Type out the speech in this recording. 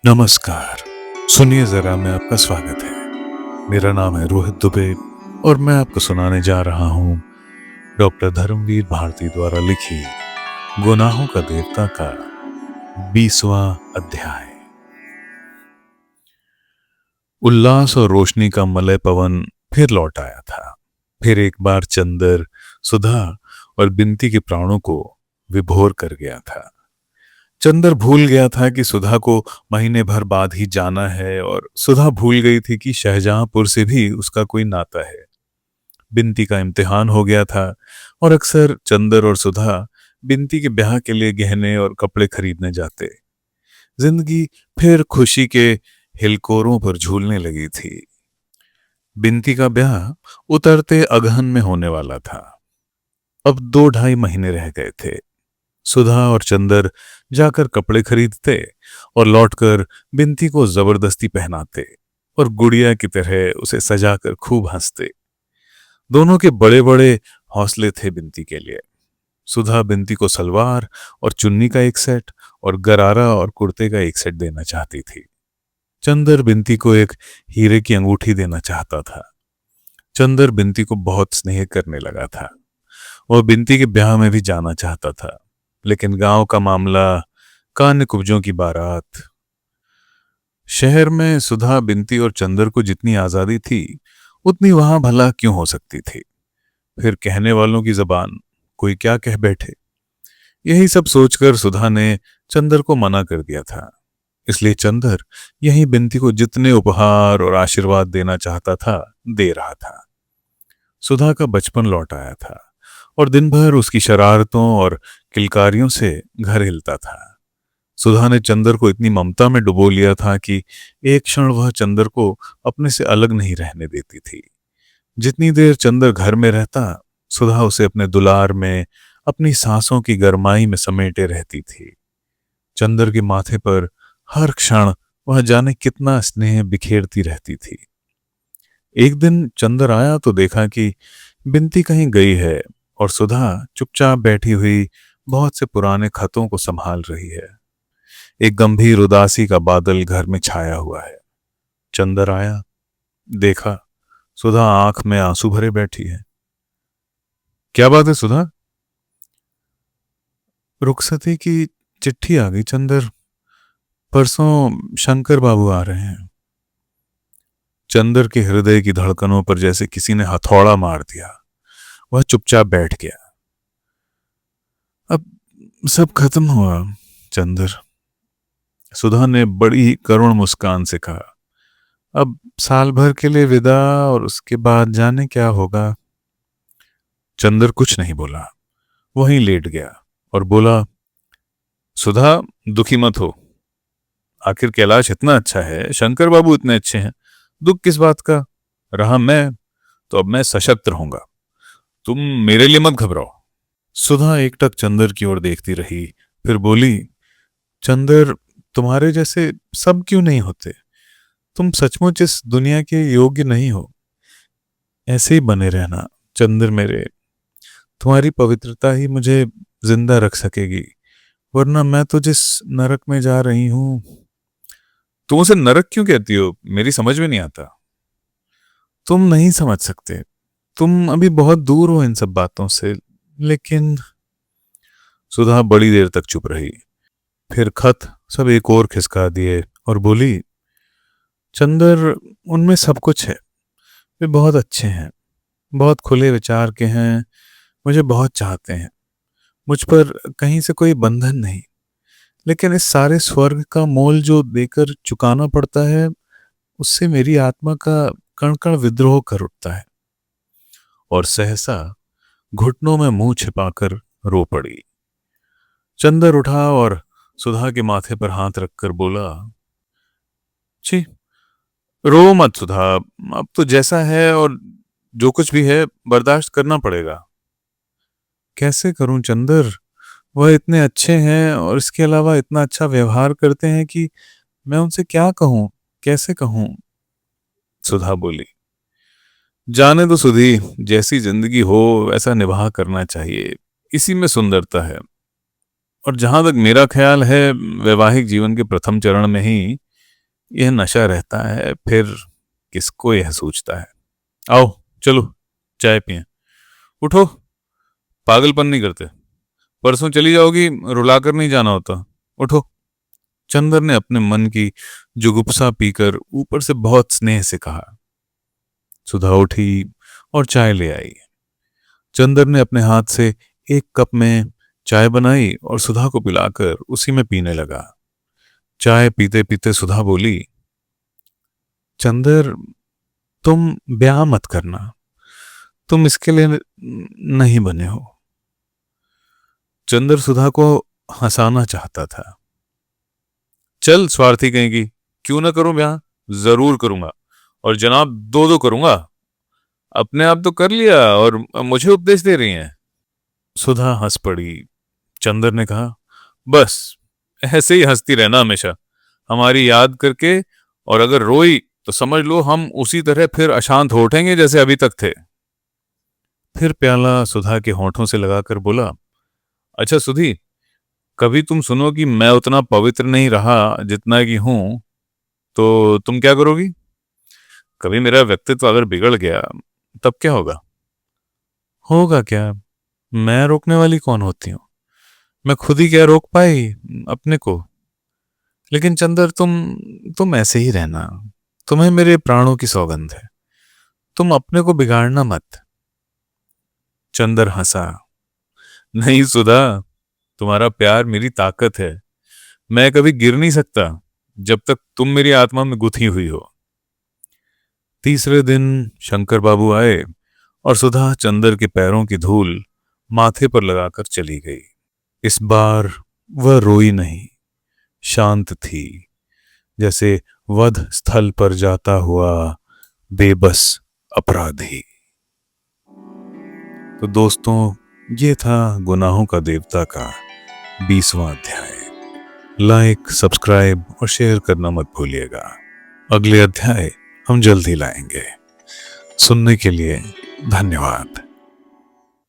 नमस्कार। सुनिए जरा, मैं आपका स्वागत है। मेरा नाम है रोहित दुबे और मैं आपको सुनाने जा रहा हूँ डॉक्टर धर्मवीर भारती द्वारा लिखी गुनाहों का देवता का 20वां अध्याय। उल्लास और रोशनी का मलय पवन फिर लौट आया था। फिर एक बार चंदर, सुधा और बिनती के प्राणों को विभोर कर गया था। चंदर भूल गया था कि सुधा को महीने भर बाद ही जाना है, और सुधा भूल गई थी कि शाहजहांपुर से भी उसका कोई नाता है। बिनती का इम्तिहान हो गया था और अक्सर चंदर और सुधा बिनती के ब्याह के लिए गहने और कपड़े खरीदने जाते। जिंदगी फिर खुशी के हिलकोरों पर झूलने लगी थी। बिनती का ब्याह उतरते अगहन में होने वाला था। अब 2-2.5 महीने रह गए थे। सुधा और चंदर जाकर कपड़े खरीदते और लौटकर बिनती को जबरदस्ती पहनाते और गुड़िया की तरह उसे सजाकर खूब हंसते। दोनों के बड़े बड़े हौसले थे बिनती के लिए। सुधा बिनती को सलवार और चुन्नी का एक सेट और गरारा और कुर्ते का एक सेट देना चाहती थी। चंदर बिनती को एक हीरे की अंगूठी देना चाहता था। चंदर बिनती को बहुत स्नेह करने लगा था। वह बिनती के ब्याह में भी जाना चाहता था, लेकिन गांव का मामला, कान्य कुब्जों की बारात। शहर में सुधा, बिनती और चंदर को जितनी आजादी थी उतनी वहां भला क्यों हो सकती थी। फिर कहने वालों की जबान, कोई क्या कह बैठे। यही सब सोचकर सुधा ने चंदर को मना कर दिया था। इसलिए चंदर यही बिनती को जितने उपहार और आशीर्वाद देना चाहता था दे रहा था। सुधा का बचपन लौट आया था और दिन भर उसकी शरारतों और किलकारियों से घर हिलता था। सुधा ने चंदर को इतनी ममता में डुबो लिया था कि एक क्षण वह चंदर को अपने से अलग नहीं रहने देती थी। जितनी देर चंदर घर में रहता, सुधा उसे अपने दुलार में, अपनी सांसों की गरमाई में समेटे रहती थी। चंदर के माथे पर हर क्षण वह जाने कितना स्नेह बिखेरती रहती थी। एक दिन चंदर आया तो देखा कि बिनती कहीं गई है और सुधा चुपचाप बैठी हुई बहुत से पुराने खतों को संभाल रही है। एक गंभीर उदासी का बादल घर में छाया हुआ है। चंदर आया, देखा सुधा आंख में आंसू भरे बैठी है। क्या बात है सुधा? रुखसती की चिट्ठी आ गई चंदर। परसों शंकर बाबू आ रहे हैं। चंदर के हृदय की धड़कनों पर जैसे किसी ने हथौड़ा मार दिया। वह चुपचाप बैठ गया। अब सब खत्म हुआ चंदर, सुधा ने बड़ी ही करुण मुस्कान से कहा। अब साल भर के लिए विदा, और उसके बाद जाने क्या होगा। चंदर कुछ नहीं बोला, वहीं लेट गया और बोला, सुधा दुखी मत हो। आखिर कैलाश इतना अच्छा है, शंकर बाबू इतने अच्छे हैं, दुख किस बात का। रहा मैं तो अब मैं सशक्त रहूंगा, तुम मेरे लिए मत घबराओ। सुधा एकटक चंदर की ओर देखती रही, फिर बोली, चंदर तुम्हारे जैसे सब क्यों नहीं होते। तुम सचमुच इस दुनिया के योग्य नहीं हो। ऐसे ही बने रहना चंदर मेरे। तुम्हारी पवित्रता ही मुझे जिंदा रख सकेगी, वरना मैं तो जिस नरक में जा रही हूं। तुम उसे नरक क्यों कहती हो, मेरी समझ में नहीं आता। तुम नहीं समझ सकते, तुम अभी बहुत दूर हो इन सब बातों से। लेकिन सुधा बड़ी देर तक चुप रही, फिर खत सब एक और खिसका दिए और बोली, चंदर उनमें सब कुछ है। वे बहुत अच्छे हैं, बहुत खुले विचार के हैं, मुझे बहुत चाहते हैं। मुझ पर कहीं से कोई बंधन नहीं, लेकिन इस सारे स्वर्ग का मोल जो देकर चुकाना पड़ता है, उससे मेरी आत्मा का कण कण विद्रोह कर उठता है। और सहसा घुटनों में मुंह छिपाकर रो पड़ी। चंदर उठा और सुधा के माथे पर हाथ रखकर बोला, छी, रो मत सुधा, अब तो जैसा है और जो कुछ भी है बर्दाश्त करना पड़ेगा। कैसे करूं चंदर, वह इतने अच्छे हैं और इसके अलावा इतना अच्छा व्यवहार करते हैं कि मैं उनसे क्या कहूं, कैसे कहूं। सुधा बोली, जाने दो सुधी, जैसी जिंदगी हो वैसा निभाह करना चाहिए, इसी में सुंदरता है। और जहां तक मेरा ख्याल है, वैवाहिक जीवन के प्रथम चरण में ही यह नशा रहता है, फिर किसको यह सूझता है। आओ चलो चाय पिए। उठो, पागलपन नहीं करते। परसों चली जाओगी, रुलाकर नहीं जाना होता। उठो। चंदर ने अपने मन की जुगुप्सा पीकर ऊपर से बहुत स्नेह से कहा। सुधा उठी और चाय ले आई। चंदर ने अपने हाथ से एक कप में चाय बनाई और सुधा को पिलाकर उसी में पीने लगा। चाय पीते पीते सुधा बोली, चंदर तुम ब्याह मत करना, तुम इसके लिए नहीं बने हो। चंदर सुधा को हंसाना चाहता था। चल स्वार्थी कहेगी, क्यों ना करूं ब्याह, जरूर करूंगा, और जनाब दो दो करूंगा। अपने आप तो कर लिया और मुझे उपदेश दे रही हैं। सुधा हंस पड़ी। चंदर ने कहा, बस ऐसे ही हंसती रहना हमेशा, हमारी याद करके, और अगर रोई तो समझ लो हम उसी तरह फिर अशांत हो उठेंगे जैसे अभी तक थे। फिर प्याला सुधा के होठों से लगाकर बोला, अच्छा सुधी, कभी तुम सुनो कि मैं उतना पवित्र नहीं रहा जितना कि हूं, तो तुम क्या करोगी? कभी मेरा व्यक्तित्व अगर बिगड़ गया तब क्या होगा? होगा क्या? मैं रोकने वाली कौन होती हूं? मैं खुद ही क्या रोक पाई अपने को? लेकिन चंदर तुम ऐसे ही रहना, तुम्हें मेरे प्राणों की सौगंध है, तुम अपने को बिगाड़ना मत। चंदर हंसा। नहीं सुधा, तुम्हारा प्यार मेरी ताकत है, मैं कभी गिर नहीं सकता जब तक तुम मेरी आत्मा में गुथी हुई हो। तीसरे दिन शंकर बाबू आए और सुधा चंदर के पैरों की धूल माथे पर लगाकर चली गई। इस बार वह रोई नहीं, शांत थी, जैसे वध स्थल पर जाता हुआ बेबस अपराधी। तो दोस्तों, ये था गुनाहों का देवता का 20वां अध्याय। लाइक, सब्सक्राइब और शेयर करना मत भूलिएगा। अगले अध्याय हम जल्द ही लाएंगे। सुनने के लिए धन्यवाद।